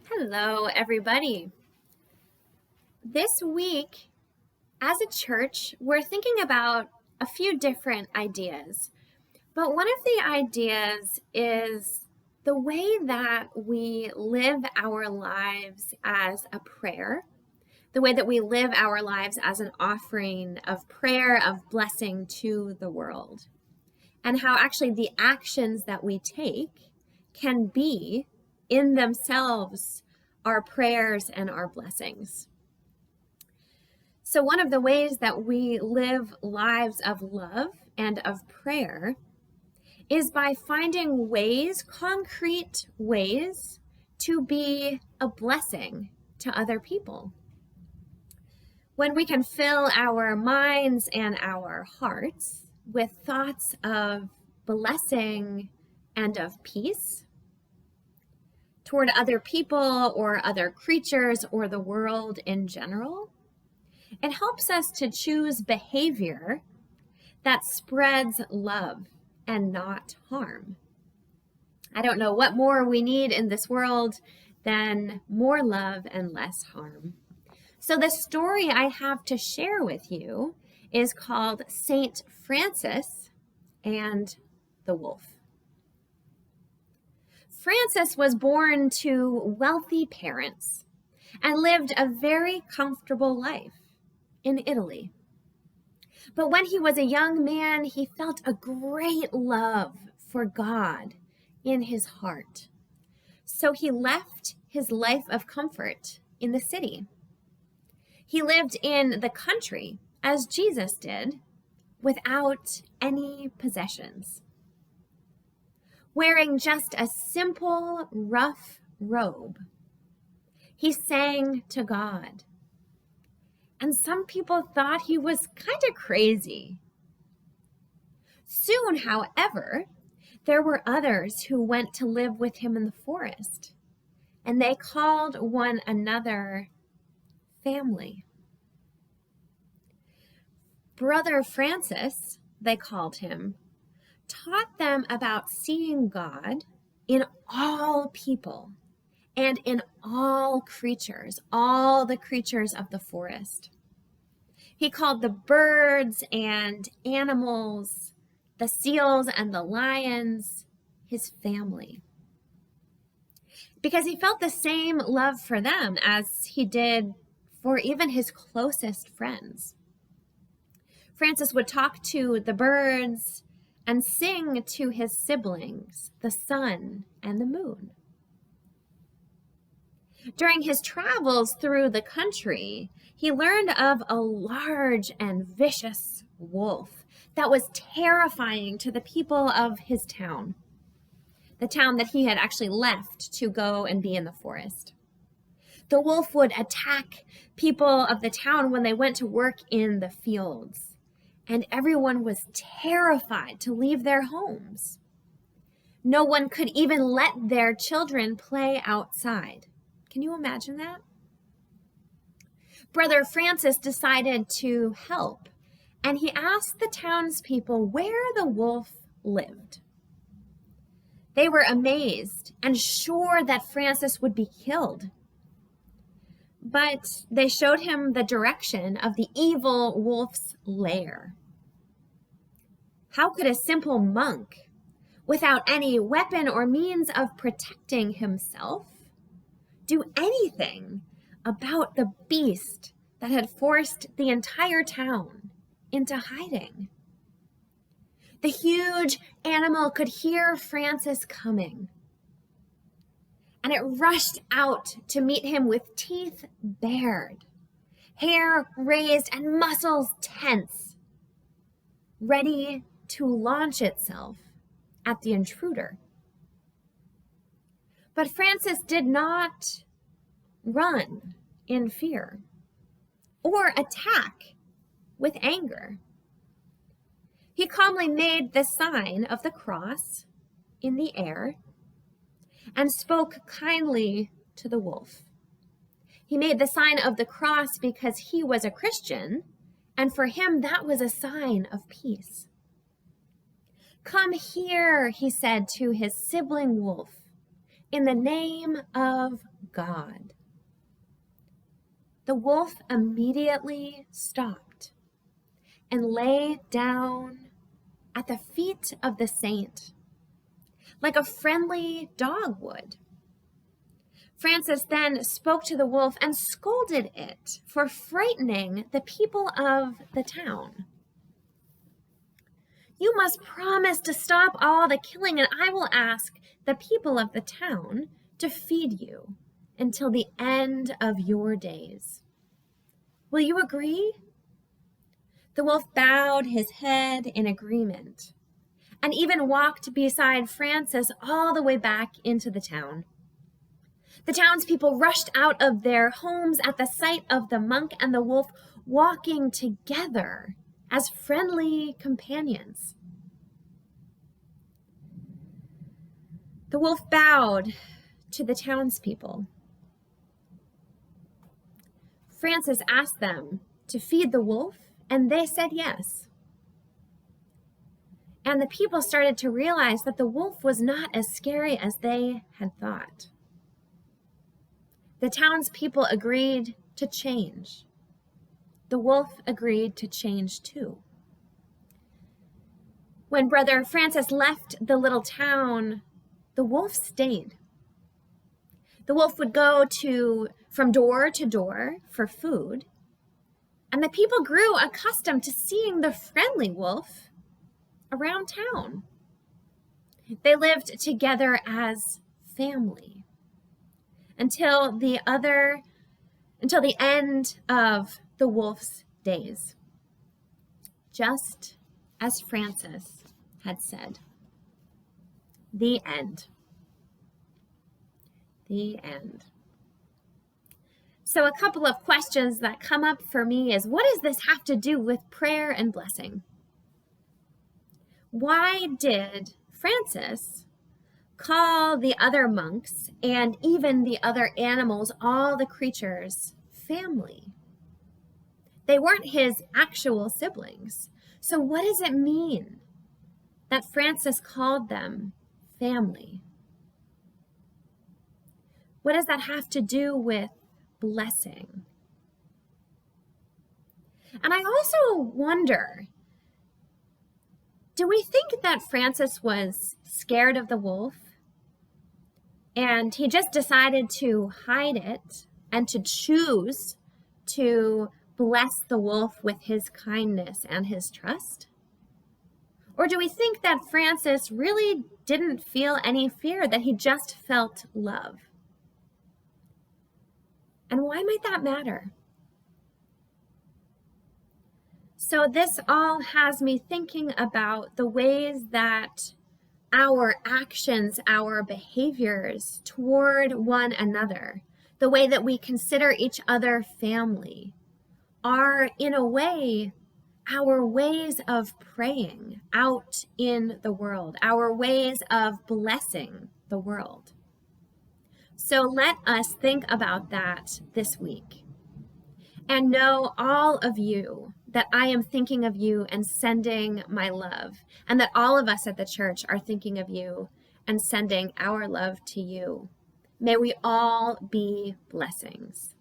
Hello, everybody. This week, as a church, we're thinking about a few different ideas. But one of the ideas is the way that we live our lives as a prayer, the way that we live our lives as an offering of prayer, of blessing to the world, and how actually the actions that we take can be in themselves our prayers and our blessings. So one of the ways that we live lives of love and of prayer is by finding ways, concrete ways, to be a blessing to other people. When we can fill our minds and our hearts with thoughts of blessing and of peace toward other people or other creatures or the world in general, it helps us to choose behavior that spreads love and not harm. I don't know what more we need in this world than more love and less harm. So the story I have to share with you is called Saint Francis and the Wolf. Francis was born to wealthy parents and lived a very comfortable life in Italy. But when he was a young man, he felt a great love for God in his heart. So he left his life of comfort in the city. He lived in the country, as Jesus did, without any possessions. Wearing just a simple, rough robe, he sang to God. And some people thought he was kind of crazy. Soon, however, there were others who went to live with him in the forest, and they called one another family. Brother Francis, they called him, taught them about seeing God in all people and in all creatures, all the creatures of the forest. He called the birds and animals, the seals and the lions, his family, because he felt the same love for them as he did for even his closest friends. Francis would talk to the birds and sing to his siblings, the sun and the moon. During his travels through the country, he learned of a large and vicious wolf that was terrifying to the people of his town, the town that he had actually left to go and be in the forest. The wolf would attack people of the town when they went to work in the fields, and everyone was terrified to leave their homes. No one could even let their children play outside. Can you imagine that? Brother Francis decided to help, and he asked the townspeople where the wolf lived. They were amazed and sure that Francis would be killed. But they showed him the direction of the evil wolf's lair. How could a simple monk, without any weapon or means of protecting himself, do anything about the beast that had forced the entire town into hiding? The huge animal could hear Francis coming, and it rushed out to meet him with teeth bared, hair raised, and muscles tense, ready to launch itself at the intruder. But Francis did not run in fear or attack with anger. He calmly made the sign of the cross in the air and spoke kindly to the wolf. He made the sign of the cross because he was a Christian, and for him that was a sign of peace. "Come here," he said to his sibling wolf, "in the name of God. The wolf immediately stopped and lay down at the feet of the saint, like a friendly dog would. Francis then spoke to the wolf and scolded it for frightening the people of the town. You must promise to stop all the killing, and I will ask the people of the town to feed you until the end of your days. Will you agree? The wolf bowed his head in agreement and even walked beside Francis all the way back into the town. The townspeople rushed out of their homes at the sight of the monk and the wolf walking together as friendly companions. The wolf bowed to the townspeople. Francis asked them to feed the wolf, and they said yes. And the people started to realize that the wolf was not as scary as they had thought. The townspeople agreed to change. The wolf agreed to change too. When Brother Francis left the little town, the wolf stayed. The wolf would go from door to door for food, and the people grew accustomed to seeing the friendly wolf around town. They lived together as family until the end of the wolf's days, just as Francis had said. The end. The end. So a couple of questions that come up for me is, what does this have to do with prayer and blessing? Why did Francis call the other monks and even the other animals, all the creatures, family? They weren't his actual siblings. So what does it mean that Francis called them family? What does that have to do with blessing? And I also wonder, do we think that Francis was scared of the wolf and he just decided to hide it and to choose to bless the wolf with his kindness and his trust? Or do we think that Francis really didn't feel any fear, that he just felt love? And why might that matter? So this all has me thinking about the ways that our actions, our behaviors toward one another, the way that we consider each other family, are in a way our ways of praying out in the world, our ways of blessing the world. So let us think about that this week. And know, all of you, that I am thinking of you and sending my love, and that all of us at the church are thinking of you and sending our love to you. May we all be blessings.